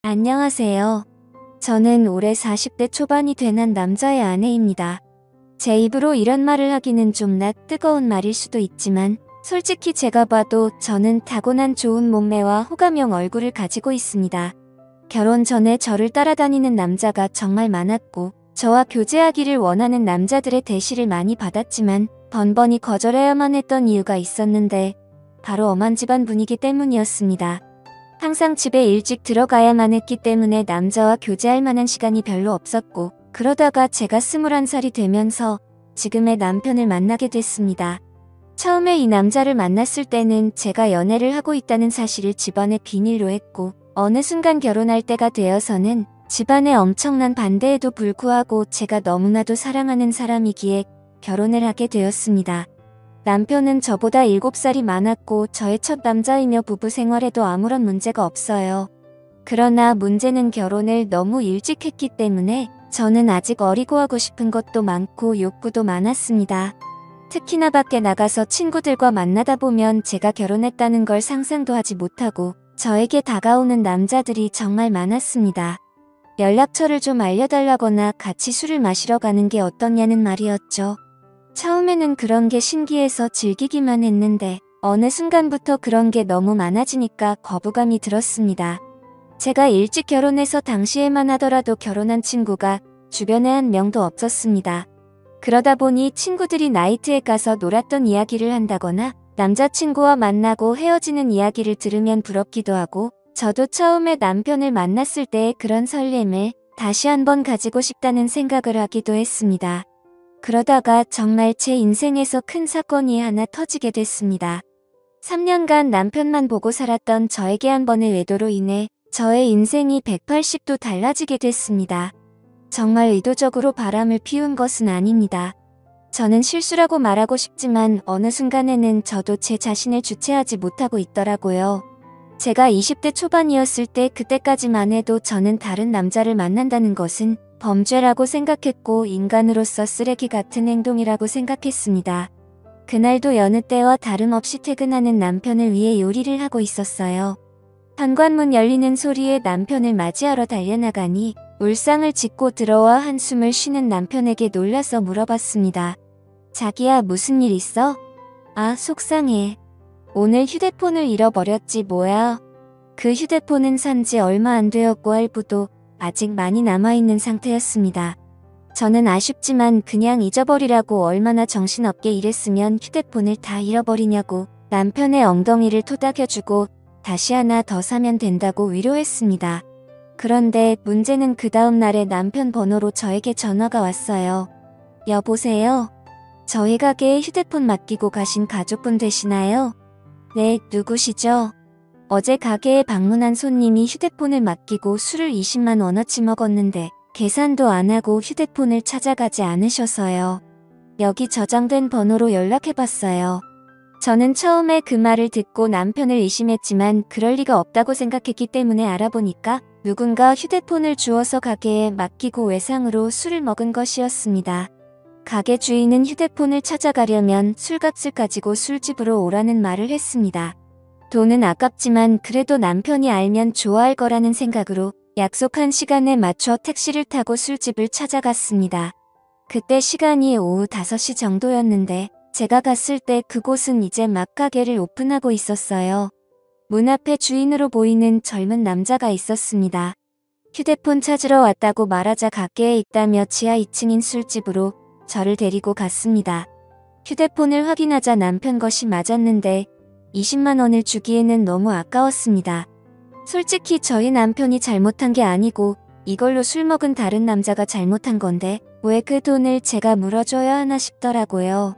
안녕하세요. 저는 올해 40대 초반이 된 한 남자의 아내입니다. 제 입으로 이런 말을 하기는 좀 뜨거운 말일 수도 있지만 솔직히 제가 봐도 저는 타고난 좋은 몸매와 호감형 얼굴을 가지고 있습니다. 결혼 전에 저를 따라다니는 남자가 정말 많았고 저와 교제하기를 원하는 남자들의 대시를 많이 받았지만 번번이 거절해야만 했던 이유가 있었는데 바로 엄한 집안 분위기 때문이었습니다. 항상 집에 일찍 들어가야만 했기 때문에 남자와 교제할 만한 시간이 별로 없었고 그러다가 제가 21살이 되면서 지금의 남편을 만나게 됐습니다. 처음에 이 남자를 만났을 때는 제가 연애를 하고 있다는 사실을 집안에 비밀로 했고 어느 순간 결혼할 때가 되어서는 집안의 엄청난 반대에도 불구하고 제가 너무나도 사랑하는 사람이기에 결혼을 하게 되었습니다. 남편은 저보다 7살이 많았고 저의 첫 남자이며 부부 생활에도 아무런 문제가 없어요. 그러나 문제는 결혼을 너무 일찍 했기 때문에 저는 아직 어리고 하고 싶은 것도 많고 욕구도 많았습니다. 특히나 밖에 나가서 친구들과 만나다 보면 제가 결혼했다는 걸 상상도 하지 못하고 저에게 다가오는 남자들이 정말 많았습니다. 연락처를 좀 알려달라거나 같이 술을 마시러 가는 게 어떠냐는 말이었죠. 처음에는 그런 게 신기해서 즐기기만 했는데 어느 순간부터 그런 게 너무 많아지니까 거부감이 들었습니다. 제가 일찍 결혼해서 당시에만 하더라도 결혼한 친구가 주변에 한 명도 없었습니다. 그러다 보니 친구들이 나이트에 가서 놀았던 이야기를 한다거나 남자친구와 만나고 헤어지는 이야기를 들으면 부럽기도 하고 저도 처음에 남편을 만났을 때의 그런 설렘을 다시 한번 가지고 싶다는 생각을 하기도 했습니다. 그러다가 정말 제 인생에서 큰 사건이 하나 터지게 됐습니다. 3년간 남편만 보고 살았던 저에게 한 번의 외도로 인해 저의 인생이 180도 달라지게 됐습니다. 정말 의도적으로 바람을 피운 것은 아닙니다. 저는 실수라고 말하고 싶지만 어느 순간에는 저도 제 자신을 주체하지 못하고 있더라고요. 제가 20대 초반이었을 때 그때까지만 해도 저는 다른 남자를 만난다는 것은 범죄라고 생각했고 인간으로서 쓰레기 같은 행동이라고 생각했습니다. 그날도 여느 때와 다름없이 퇴근하는 남편을 위해 요리를 하고 있었어요. 현관문 열리는 소리에 남편을 맞이하러 달려나가니 울상을 짚고 들어와 한숨을 쉬는 남편에게 놀라서 물어봤습니다. 자기야, 무슨 일 있어? 아, 속상해. 오늘 휴대폰을 잃어버렸지 뭐야. 그 휴대폰은 산지 얼마 안 되었고 할부도 아직 많이 남아있는 상태였습니다. 저는 아쉽지만 그냥 잊어버리라고 얼마나 정신없게 일했으면 휴대폰을 다 잃어버리냐고 남편의 엉덩이를 토닥여주고 다시 하나 더 사면 된다고 위로했습니다. 그런데 문제는 그 다음 날에 남편 번호로 저에게 전화가 왔어요. 여보세요? 저희 가게에 휴대폰 맡기고 가신 가족분 되시나요? 네, 누구시죠? 어제 가게에 방문한 손님이 휴대폰을 맡기고 술을 20만 원어치 먹었는데 계산도 안 하고 휴대폰을 찾아가지 않으셔서요. 여기 저장된 번호로 연락해봤어요. 저는 처음에 그 말을 듣고 남편을 의심했지만 그럴 리가 없다고 생각했기 때문에 알아보니까 누군가 휴대폰을 주워서 가게에 맡기고 외상으로 술을 먹은 것이었습니다. 가게 주인은 휴대폰을 찾아가려면 술값을 가지고 술집으로 오라는 말을 했습니다. 돈은 아깝지만 그래도 남편이 알면 좋아할 거라는 생각으로 약속한 시간에 맞춰 택시를 타고 술집을 찾아갔습니다. 그때 시간이 오후 5시 정도였는데 제가 갔을 때 그곳은 이제 막 가게를 오픈하고 있었어요. 문 앞에 주인으로 보이는 젊은 남자가 있었습니다. 휴대폰 찾으러 왔다고 말하자 가게에 있다며 지하 2층인 술집으로 저를 데리고 갔습니다. 휴대폰을 확인하자 남편 것이 맞았는데 20만 원을 주기에는 너무 아까웠습니다. 솔직히 저희 남편이 잘못한 게 아니고 이걸로 술 먹은 다른 남자가 잘못한 건데 왜 그 돈을 제가 물어줘야 하나 싶더라고요.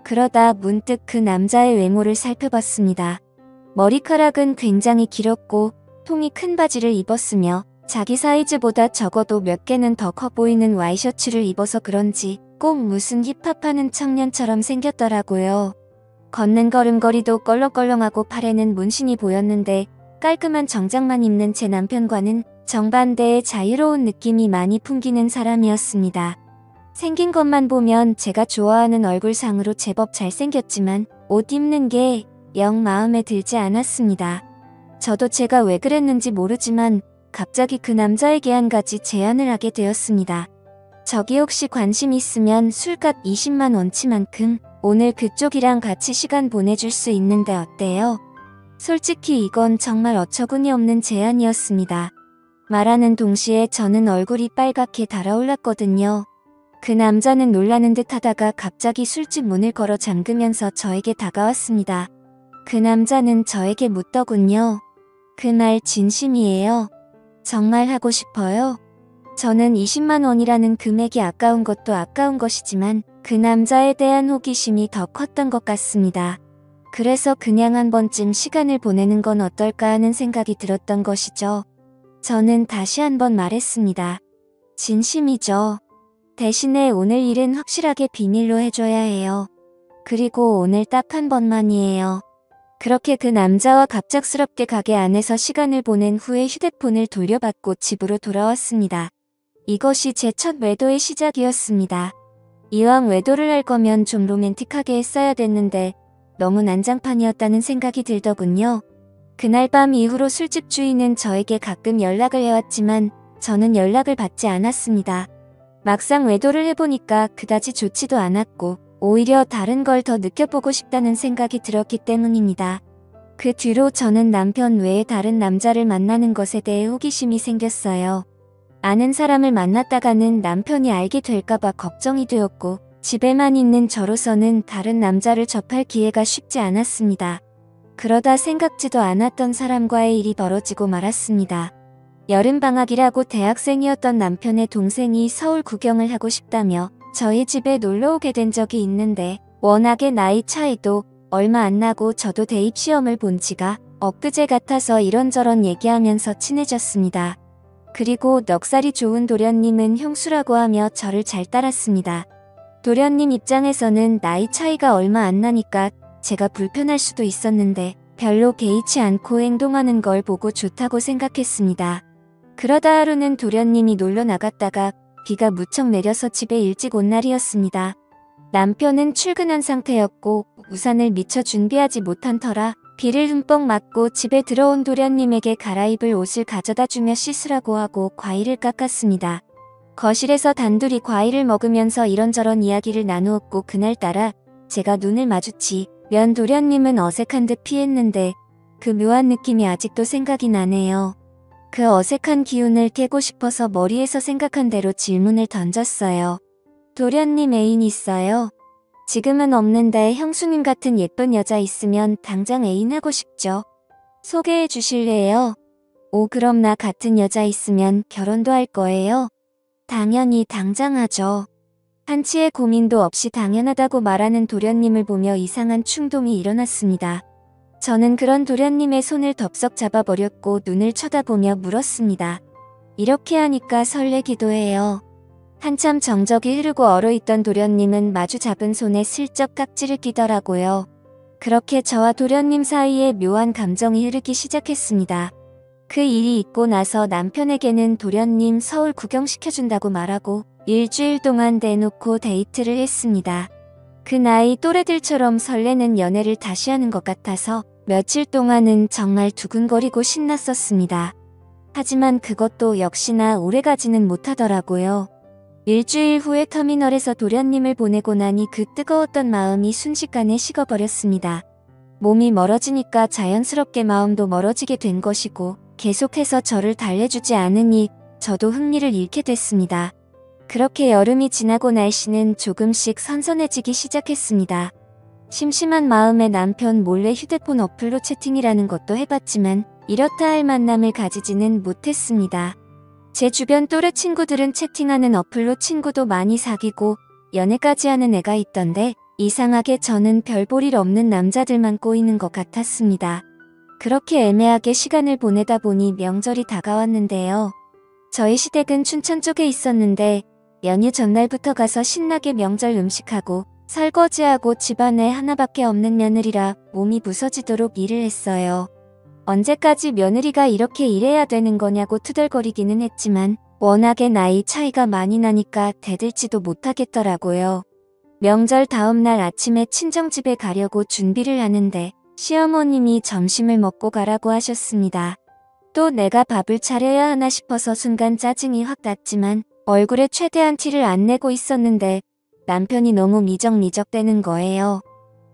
그러다 문득 그 남자의 외모를 살펴봤습니다. 머리카락은 굉장히 길었고 통이 큰 바지를 입었으며 자기 사이즈보다 적어도 몇 개는 더 커 보이는 와이셔츠를 입어서 그런지 꼭 무슨 힙합하는 청년처럼 생겼더라고요. 걷는 걸음걸이도 껄렁껄렁하고 팔에는 문신이 보였는데 깔끔한 정장만 입는 제 남편과는 정반대의 자유로운 느낌이 많이 풍기는 사람이었습니다. 생긴 것만 보면 제가 좋아하는 얼굴상으로 제법 잘생겼지만 옷 입는 게 영 마음에 들지 않았습니다. 저도 제가 왜 그랬는지 모르지만 갑자기 그 남자에게 한 가지 제안을 하게 되었습니다. 저기 혹시 관심 있으면 술값 20만 원치만큼 오늘 그쪽이랑 같이 시간 보내줄 수 있는데 어때요? 솔직히 이건 정말 어처구니 없는 제안이었습니다. 말하는 동시에 저는 얼굴이 빨갛게 달아올랐거든요. 그 남자는 놀라는 듯 하다가 갑자기 술집 문을 걸어 잠그면서 저에게 다가왔습니다. 그 남자는 저에게 묻더군요. 그 말 진심이에요? 정말 하고 싶어요? 저는 20만 원이라는 금액이 아까운 것도 아까운 것이지만 그 남자에 대한 호기심이 더 컸던 것 같습니다. 그래서 그냥 한 번쯤 시간을 보내는 건 어떨까 하는 생각이 들었던 것이죠. 저는 다시 한번 말했습니다. 진심이죠. 대신에 오늘 일은 확실하게 비밀로 해줘야 해요. 그리고 오늘 딱 한 번만이에요. 그렇게 그 남자와 갑작스럽게 가게 안에서 시간을 보낸 후에 휴대폰을 돌려받고 집으로 돌아왔습니다. 이것이 제 첫 외도의 시작이었습니다. 이왕 외도를 할 거면 좀 로맨틱하게 했어야 됐는데 너무 난장판이었다는 생각이 들더군요. 그날 밤 이후로 술집 주인은 저에게 가끔 연락을 해왔지만 저는 연락을 받지 않았습니다. 막상 외도를 해보니까 그다지 좋지도 않았고 오히려 다른 걸 더 느껴보고 싶다는 생각이 들었기 때문입니다. 그 뒤로 저는 남편 외에 다른 남자를 만나는 것에 대해 호기심이 생겼어요. 아는 사람을 만났다가는 남편이 알게 될까봐 걱정이 되었고 집에만 있는 저로서는 다른 남자를 접할 기회가 쉽지 않았습니다. 그러다 생각지도 않았던 사람과의 일이 벌어지고 말았습니다. 여름방학이라고 대학생이었던 남편의 동생이 서울 구경을 하고 싶다며 저희 집에 놀러 오게 된 적이 있는데 워낙에 나이 차이도 얼마 안 나고 저도 대입시험을 본 지가 엊그제 같아서 이런저런 얘기하면서 친해졌습니다. 그리고 넉살이 좋은 도련님은 형수라고 하며 저를 잘 따랐습니다. 도련님 입장에서는 나이 차이가 얼마 안 나니까 제가 불편할 수도 있었는데 별로 개의치 않고 행동하는 걸 보고 좋다고 생각했습니다. 그러다 하루는 도련님이 놀러 나갔다가 비가 무척 내려서 집에 일찍 온 날이었습니다. 남편은 출근한 상태였고 우산을 미처 준비하지 못한 터라 비를 흠뻑 맞고 집에 들어온 도련님에게 갈아입을 옷을 가져다 주며 씻으라고 하고 과일을 깎았습니다. 거실에서 단둘이 과일을 먹으면서 이런저런 이야기를 나누었고 그날따라 제가 눈을 마주치면 도련님은 어색한 듯 피했는데 그 묘한 느낌이 아직도 생각이 나네요. 그 어색한 기운을 깨고 싶어서 머리에서 생각한 대로 질문을 던졌어요. 도련님 애인 있어요? 지금은 없는데 형수님 같은 예쁜 여자 있으면 당장 애인하고 싶죠. 소개해 주실래요? 오, 그럼 나 같은 여자 있으면 결혼도 할 거예요? 당연히 당장 하죠. 한치의 고민도 없이 당연하다고 말하는 도련님을 보며 이상한 충동이 일어났습니다. 저는 그런 도련님의 손을 덥석 잡아버렸고 눈을 쳐다보며 물었습니다. 이렇게 하니까 설레기도 해요. 한참 정적이 흐르고 얼어있던 도련님은 마주 잡은 손에 슬쩍 깍지를 끼더라고요. 그렇게 저와 도련님 사이에 묘한 감정이 흐르기 시작했습니다. 그 일이 있고 나서 남편에게는 도련님 서울 구경시켜준다고 말하고 일주일 동안 대놓고 데이트를 했습니다. 그 나이 또래들처럼 설레는 연애를 다시 하는 것 같아서 며칠 동안은 정말 두근거리고 신났었습니다. 하지만 그것도 역시나 오래가지는 못하더라고요. 일주일 후에 터미널에서 도련님을 보내고 나니 그 뜨거웠던 마음이 순식간에 식어버렸습니다. 몸이 멀어지니까 자연스럽게 마음도 멀어지게 된 것이고 계속해서 저를 달래주지 않으니 저도 흥미를 잃게 됐습니다. 그렇게 여름이 지나고 날씨는 조금씩 선선해지기 시작했습니다. 심심한 마음에 남편 몰래 휴대폰 어플로 채팅이라는 것도 해봤지만 이렇다 할 만남을 가지지는 못했습니다. 제 주변 또래 친구들은 채팅하는 어플로 친구도 많이 사귀고 연애까지 하는 애가 있던데 이상하게 저는 별 볼 일 없는 남자들만 꼬이는 것 같았습니다. 그렇게 애매하게 시간을 보내다 보니 명절이 다가왔는데요. 저희 시댁은 춘천 쪽에 있었는데 연휴 전날부터 가서 신나게 명절 음식하고 설거지하고 집안에 하나밖에 없는 며느리라 몸이 부서지도록 일을 했어요. 언제까지 며느리가 이렇게 일해야 되는 거냐고 투덜거리기는 했지만 워낙에 나이 차이가 많이 나니까 대들지도 못하겠더라고요. 명절 다음날 아침에 친정집에 가려고 준비를 하는데 시어머님이 점심을 먹고 가라고 하셨습니다. 또 내가 밥을 차려야 하나 싶어서 순간 짜증이 확 났지만 얼굴에 최대한 티를 안 내고 있었는데 남편이 너무 미적미적대는 거예요.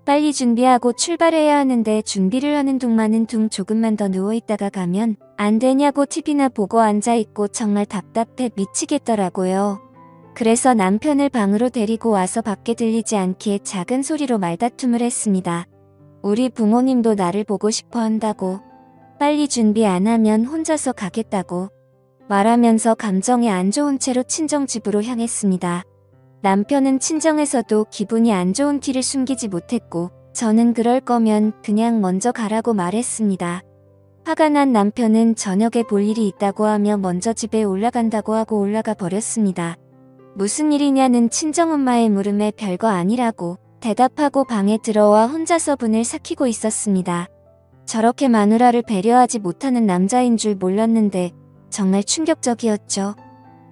빨리 준비하고 출발해야 하는데 준비를 하는 동안은 조금만 더 누워있다가 가면 안 되냐고 TV나 보고 앉아있고 정말 답답해 미치겠더라고요. 그래서 남편을 방으로 데리고 와서 밖에 들리지 않게 작은 소리로 말다툼을 했습니다. 우리 부모님도 나를 보고 싶어 한다고, 빨리 준비 안 하면 혼자서 가겠다고 말하면서 감정이 안 좋은 채로 친정집으로 향했습니다. 남편은 친정에서도 기분이 안 좋은 티를 숨기지 못했고 저는 그럴 거면 그냥 먼저 가라고 말했습니다. 화가 난 남편은 저녁에 볼 일이 있다고 하며 먼저 집에 올라간다고 하고 올라가 버렸습니다. 무슨 일이냐는 친정엄마의 물음에 별거 아니라고 대답하고 방에 들어와 혼자서 분을 삭히고 있었습니다. 저렇게 마누라를 배려하지 못하는 남자인 줄 몰랐는데 정말 충격적이었죠.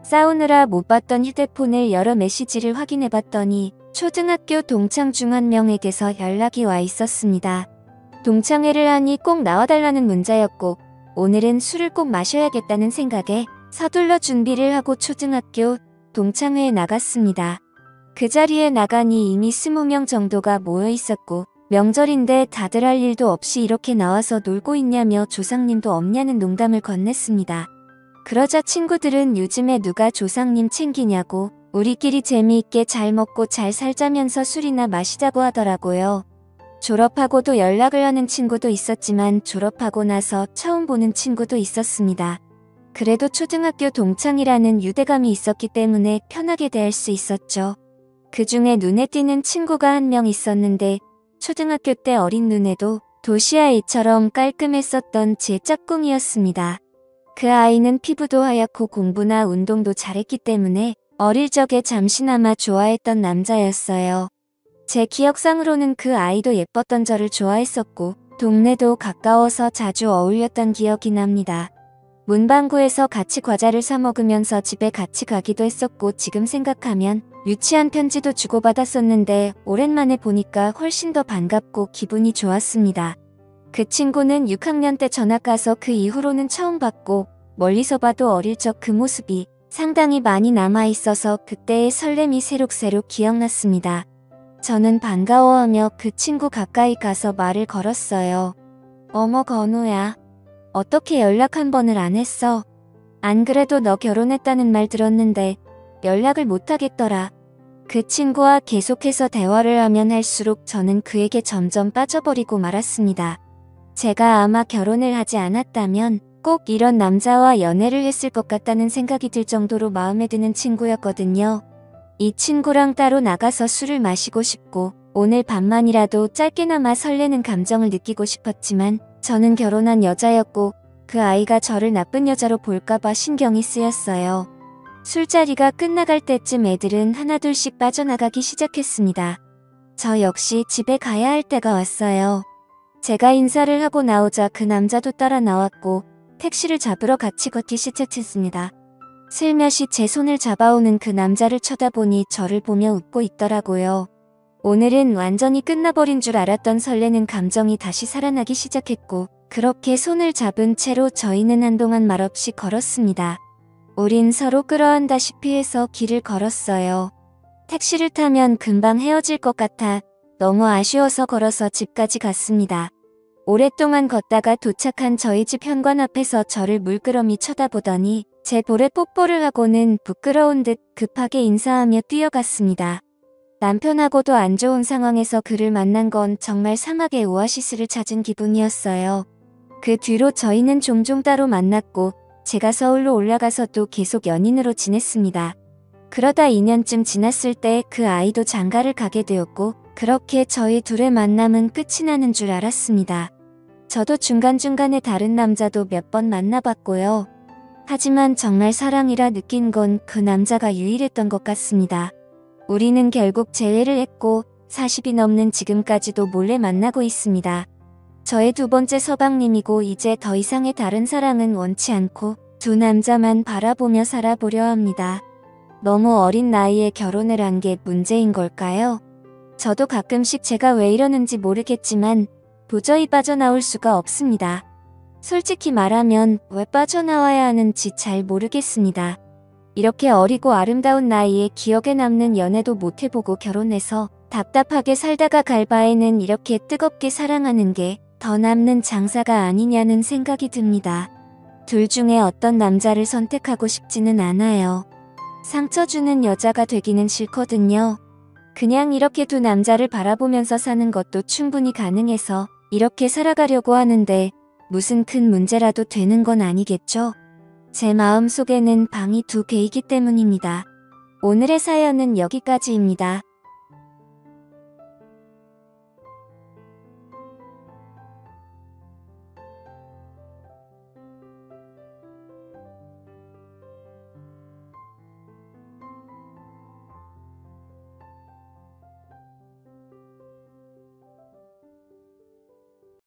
싸우느라 못 봤던 휴대폰을 열어 메시지를 확인해봤더니 초등학교 동창 중 한 명에게서 연락이 와 있었습니다. 동창회를 하니 꼭 나와달라는 문자였고 오늘은 술을 꼭 마셔야겠다는 생각에 서둘러 준비를 하고 초등학교 동창회에 나갔습니다. 그 자리에 나가니 이미 20명 정도가 모여 있었고 명절인데 다들 할 일도 없이 이렇게 나와서 놀고 있냐며 조상님도 없냐는 농담을 건넸습니다. 그러자 친구들은 요즘에 누가 조상님 챙기냐고 우리끼리 재미있게 잘 먹고 잘 살자면서 술이나 마시자고 하더라고요. 졸업하고도 연락을 하는 친구도 있었지만 졸업하고 나서 처음 보는 친구도 있었습니다. 그래도 초등학교 동창이라는 유대감이 있었기 때문에 편하게 대할 수 있었죠. 그 중에 눈에 띄는 친구가 한 명 있었는데 초등학교 때 어린 눈에도 도시아이처럼 깔끔했었던 제 짝꿍이었습니다. 그 아이는 피부도 하얗고 공부나 운동도 잘했기 때문에 어릴 적에 잠시나마 좋아했던 남자였어요. 제 기억상으로는 그 아이도 예뻤던 저를 좋아했었고 동네도 가까워서 자주 어울렸던 기억이 납니다. 문방구에서 같이 과자를 사 먹으면서 집에 같이 가기도 했었고 지금 생각하면 유치한 편지도 주고받았었는데 오랜만에 보니까 훨씬 더 반갑고 기분이 좋았습니다. 그 친구는 6학년 때 전학 가서 그 이후로는 처음 봤고 멀리서 봐도 어릴 적 그 모습이 상당히 많이 남아있어서 그때의 설렘이 새록새록 기억났습니다. 저는 반가워하며 그 친구 가까이 가서 말을 걸었어요. 어머 건우야. 어떻게 연락 한 번을 안 했어? 안 그래도 너 결혼했다는 말 들었는데 연락을 못 하겠더라. 그 친구와 계속해서 대화를 하면 할수록 저는 그에게 점점 빠져버리고 말았습니다. 제가 아마 결혼을 하지 않았다면 꼭 이런 남자와 연애를 했을 것 같다는 생각이 들 정도로 마음에 드는 친구였거든요. 이 친구랑 따로 나가서 술을 마시고 싶고 오늘 밤만이라도 짧게나마 설레는 감정을 느끼고 싶었지만 저는 결혼한 여자였고 그 아이가 저를 나쁜 여자로 볼까봐 신경이 쓰였어요. 술자리가 끝나갈 때쯤 애들은 하나둘씩 빠져나가기 시작했습니다. 저 역시 집에 가야 할 때가 왔어요. 제가 인사를 하고 나오자 그 남자도 따라 나왔고 택시를 잡으러 같이 걷기 시작했습니다. 슬며시 제 손을 잡아오는 그 남자를 쳐다보니 저를 보며 웃고 있더라고요. 오늘은 완전히 끝나버린 줄 알았던 설레는 감정이 다시 살아나기 시작했고 그렇게 손을 잡은 채로 저희는 한동안 말없이 걸었습니다. 우린 서로 끌어안다시피 해서 길을 걸었어요. 택시를 타면 금방 헤어질 것 같아 너무 아쉬워서 걸어서 집까지 갔습니다. 오랫동안 걷다가 도착한 저희 집 현관 앞에서 저를 물끄러미 쳐다보더니 제 볼에 뽀뽀를 하고는 부끄러운 듯 급하게 인사하며 뛰어갔습니다. 남편하고도 안 좋은 상황에서 그를 만난 건 정말 사막의 오아시스를 찾은 기분이었어요. 그 뒤로 저희는 종종 따로 만났고 제가 서울로 올라가서도 계속 연인으로 지냈습니다. 그러다 2년쯤 지났을 때 그 아이도 장가를 가게 되었고 그렇게 저희 둘의 만남은 끝이 나는 줄 알았습니다. 저도 중간중간에 다른 남자도 몇 번 만나봤고요. 하지만 정말 사랑이라 느낀 건 그 남자가 유일했던 것 같습니다. 우리는 결국 재회를 했고 40이 넘는 지금까지도 몰래 만나고 있습니다. 저의 두 번째 서방님이고 이제 더 이상의 다른 사랑은 원치 않고 두 남자만 바라보며 살아보려 합니다. 너무 어린 나이에 결혼을 한 게 문제인 걸까요? 저도 가끔씩 제가 왜 이러는지 모르겠지만 도저히 빠져나올 수가 없습니다. 솔직히 말하면 왜 빠져나와야 하는지 잘 모르겠습니다. 이렇게 어리고 아름다운 나이에 기억에 남는 연애도 못 해보고 결혼해서 답답하게 살다가 갈 바에는 이렇게 뜨겁게 사랑하는 게 더 남는 장사가 아니냐는 생각이 듭니다. 둘 중에 어떤 남자를 선택하고 싶지는 않아요. 상처 주는 여자가 되기는 싫거든요. 그냥 이렇게 두 남자를 바라보면서 사는 것도 충분히 가능해서 이렇게 살아가려고 하는데 무슨 큰 문제라도 되는 건 아니겠죠? 제 마음속에는 방이 2개이기 때문입니다. 오늘의 사연은 여기까지입니다.